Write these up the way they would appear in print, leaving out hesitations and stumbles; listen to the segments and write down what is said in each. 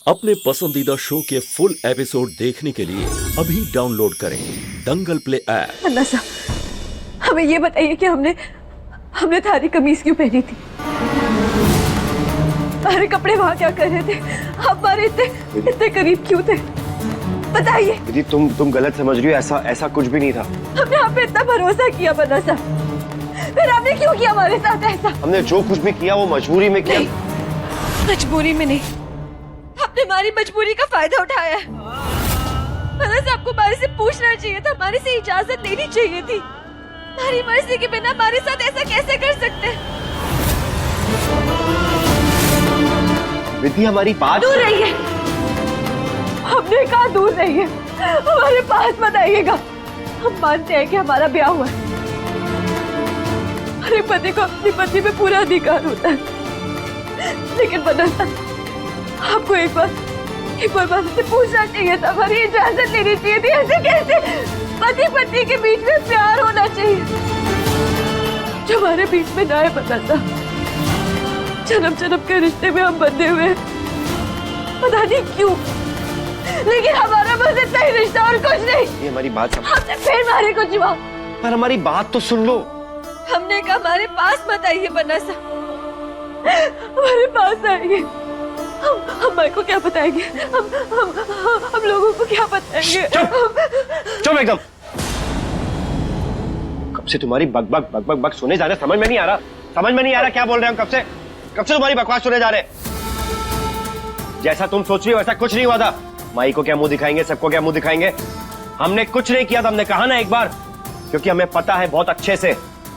अपने पसंदीदा शो के फुल एपिसोड देखने के लिए अभी डाउनलोड करें दंगल प्ले ऐप। अन्ना साहब, हमें ये बताइए कि हमने थारी कमीज क्यों पहनी थी? हमारे कपड़े वहाँ क्या कर रहे थे? आप हमारे इतने करीब क्यों थे? बताइए। दीदी तुम गलत समझ रही हो, ऐसा कुछ भी नहीं था। हमने आप पे इतना भरोसा किया अन्ना साहब, फिर आपने क्यों किया हमारे साथ ऐसा? हमने जो कुछ भी किया वो मजबूरी में किया। मजबूरी में नहीं, आपने हमारी मजबूरी का फायदा उठाया है। अन्ना साहब को हमारे से पूछना चाहिए था, हमारे से इजाजत लेनी चाहिए थी। हमारी मर्जी के बिना हमारे साथ ऐसा कैसे कर सकते? विधि हमारी बात दूर रहिए, हमने कहा दूर रहिए, हमारे पास मत आइएगा। हम मानते हैं कि हमारा ब्याह हुआ है, हर पति को अपनी पत्नी पे पूरा अधिकार होता है, लेकिन बदलता आपको एक बार बात से पूछना चाहिए था, हमारी इजाजत लेनी चाहिए थी। ऐसे कैसे पति पत्नी के बीच में प्यार होना चाहिए जो हमारे बीच में ना है? पता था जन्म जन्म के रिश्ते में हम बंधे हुए हैं, पता नहीं क्यों, लेकिन हमारा बस इतना ही रिश्ता और कुछ नहीं। ये हमारी बात समझ। हमने फिर मारे को जवाब, पर हमारी बात तो सुन लो। हमने कहा हमारे पास मत आइए बन्ना साहब, हमारे पास आइए। हम माई को क्या बताएंगे? हम लोगों को क्या बताएंगे? चुप एकदम। कब से तुम्हारी बक बक बक बक बक सुने जा रहे, समझ में नहीं आ रहा क्या बोल रहे हैं। कब से तुम्हारी बकवास सुने जा रहे। जैसा तुम सोच रही हो वैसा कुछ नहीं हुआ था। माई को क्या मुंह दिखाएंगे, सबको क्या मुंह दिखाएंगे? हमने कुछ नहीं किया था। हमने कहा ना एक बार, क्योंकि हमें पता है बहुत अच्छे से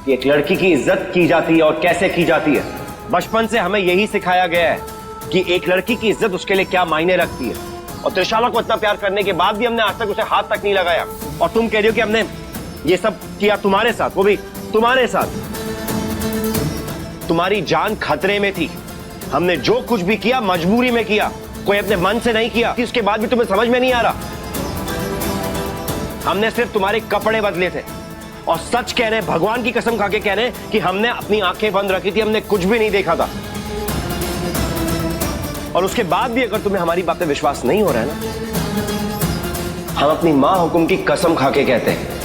कि एक लड़की की इज्जत की जाती है और कैसे की जाती है। बचपन से हमें यही सिखाया गया है कि एक लड़की की इज्जत उसके लिए क्या मायने रखती है। और त्रिशाला को इतना प्यार करने के बाद भी हमने आज तक उसे हाथ तक नहीं लगाया। और तुम कह रही हो कि हमने ये सब किया तुम्हारे साथ, वो भी तुम्हारे साथ। तुम्हारी जान खतरे में थी। हमने जो कुछ भी किया मजबूरी में किया, कोई अपने मन से नहीं किया। उसके बाद भी तुम्हें समझ में नहीं आ रहा। हमने सिर्फ तुम्हारे कपड़े बदले थे। और सच कह रहे, भगवान की कसम खा के कह रहे कि हमने अपनी आंखें बंद रखी थी, हमने कुछ भी नहीं देखा था। और उसके बाद भी अगर तुम्हें हमारी बात पे विश्वास नहीं हो रहा है ना, हम अपनी मां हुकुम की कसम खा के कहते हैं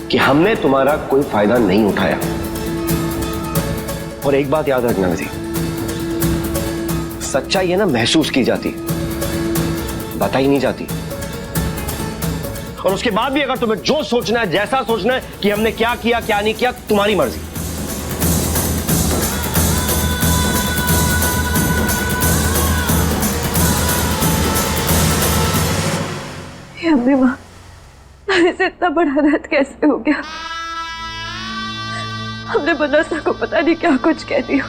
कि हमने तुम्हारा कोई फायदा नहीं उठाया। और एक बात याद रखना विधि, सच्चाई है ना महसूस की जाती, बताई नहीं जाती। और उसके बाद भी अगर तुम्हें जो सोचना है, जैसा सोचना है कि हमने क्या किया क्या नहीं किया, तुम्हारी मर्जी। हमने माँ से इतना बड़ा अनर्थ कैसे हो गया? हमने बनसा को पता नहीं क्या कुछ कह दिया,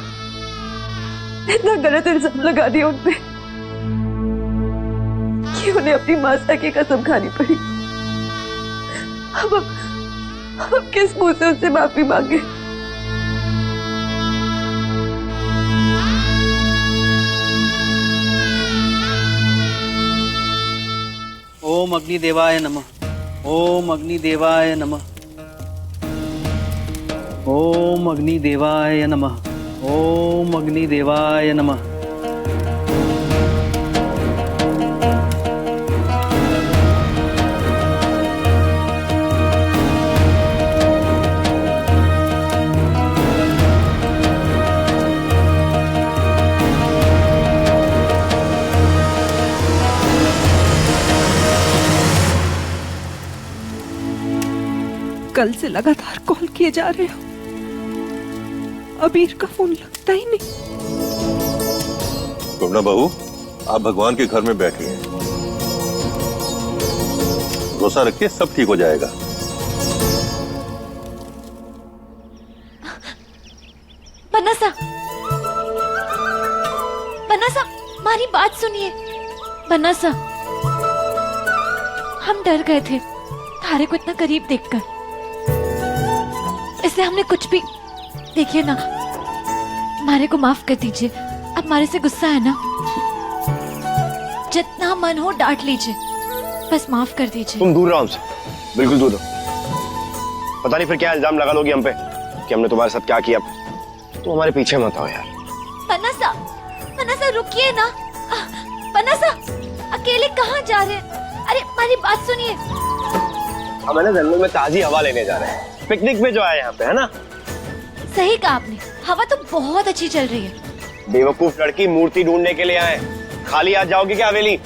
इतना गलत इल्जाम लगा दिया उन पे कि उन्हें अपनी माता की कसम खानी पड़ी। अब किस मुंह से उनसे माफी मांगे? ओम अग्निदेवाय नमः। ओम अग्निदेवाय नमः। ओम अग्निदेवाय नमः। ओम अग्निदेवाय नमः। कल से लगातार कॉल किए जा रहे हो, अबीर का फोन लगता ही नहीं। करुणा बहू, आप भगवान के घर में बैठिए, भरोसा रखिए सब ठीक हो जाएगा। बनसा, हमारी बात सुनिए। बनसा, हम डर गए थे थारे को इतना करीब देखकर, इसलिए हमने कुछ भी, देखिए ना, हमारे को माफ कर दीजिए। अब हमारे से गुस्सा है ना, जितना मन हो डांट लीजिए, बस माफ कर दीजिए। तुम दूर रहो हमसे, बिल्कुल दूर रहो। पता नहीं फिर क्या इल्जाम लगा लोगी हम पे कि हमने तुम्हारे साथ क्या किया। तुम हमारे पीछे मत आओ यार। बनसा रुकिए ना, पन्नासा, अकेले कहाँ जा रहे हैं? अरे हमारी बात सुनिए। हम है ना जंगल में ताजी हवा लेने जा रहे हैं, पिकनिक पे जो आए यहाँ पे, है ना? सही कहा आपने, हवा तो बहुत अच्छी चल रही है। बेवकूफ लड़की, मूर्ति ढूंढने के लिए आए, खाली हाथ जाओगी क्या हवेली?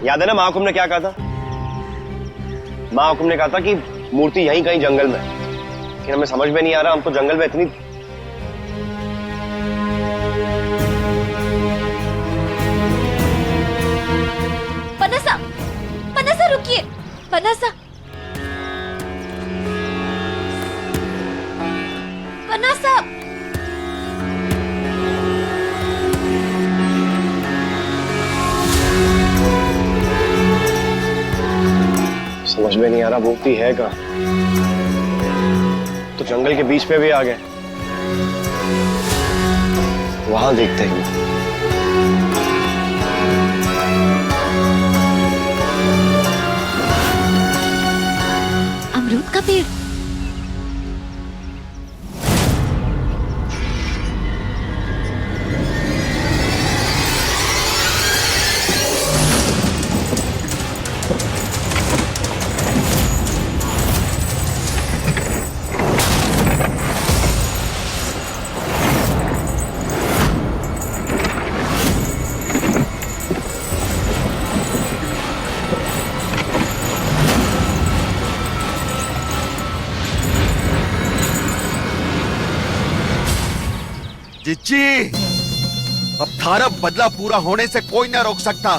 याद है ना महाकुंभ ने क्या कहा था? महाकुंभ ने कहा था कि मूर्ति यहीं कहीं जंगल में, लेकिन हमें समझ में नहीं आ रहा, हम तो जंगल में इतनी पन्नासा, पन्नासा रुकिए, पन्नासा, पन्नासा। समझ में नहीं आ रहा मूर्ति है कहाँ। तो जंगल के बीच पे भी आ गए, वहां देखते हैं। अमरूद का पेड़। जिज्जी, अब थारा बदला पूरा होने से कोई ना रोक सकता।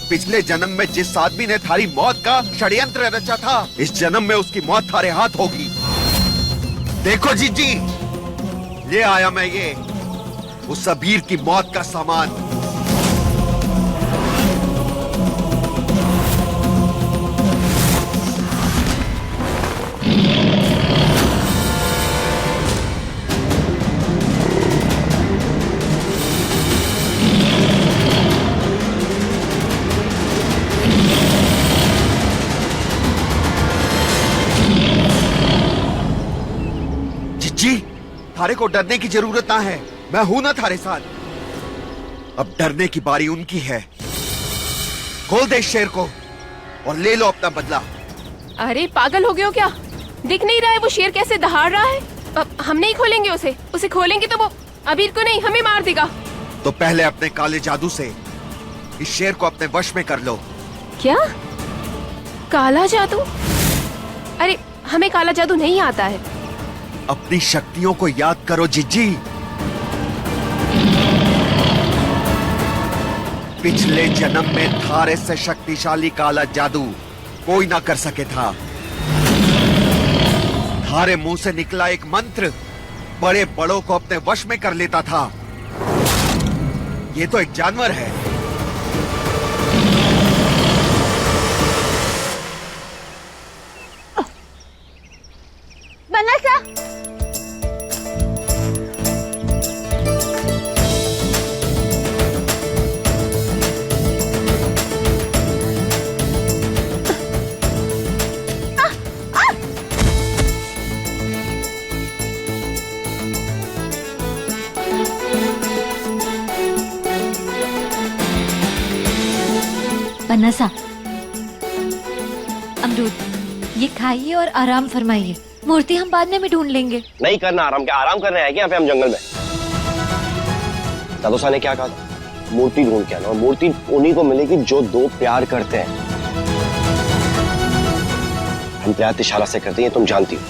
पिछले जन्म में जिस आदमी ने थारी मौत का षड्यंत्र रचा था, इस जन्म में उसकी मौत थारे हाथ होगी। देखो जिज्जी, ले आया मैं ये उस अबीर की मौत का सामान। थारे को डरने की जरूरत ना है, मैं हूं ना थारे साथ। अब डरने की बारी उनकी है। खोल दे इस शेर को और ले लो अपना बदला। अरे पागल हो गए हो क्या? दिख नहीं रहा है वो शेर कैसे दहाड़ रहा है? अब हम नहीं खोलेंगे उसे खोलेंगे तो वो अबीर को नहीं हमें मार देगा। तो पहले अपने काले जादू से इस शेर को अपने वश में कर लो। क्या? काला जादू? अरे हमें काला जादू नहीं आता है। अपनी शक्तियों को याद करो जिज्जी। पिछले जन्म में थारे से शक्तिशाली काला जादू कोई ना कर सके था। थारे मुंह से निकला एक मंत्र बड़े बड़ों को अपने वश में कर लेता था। ये तो एक जानवर है। पन्नासा, पन्नासा, अमरूद ये खाइए और आराम फरमाइए। मूर्ति हम बाद में भी ढूंढ लेंगे। नहीं करना आराम, क्या आराम करने आए क्या यहाँ पे हम जंगल में? दादोसा ने क्या कहा था? मूर्ति ढूंढ के आना, और मूर्ति उन्हीं को मिलेगी जो दो प्यार करते हैं। हम प्यार इशारा से करते हैं, तुम जानती हो।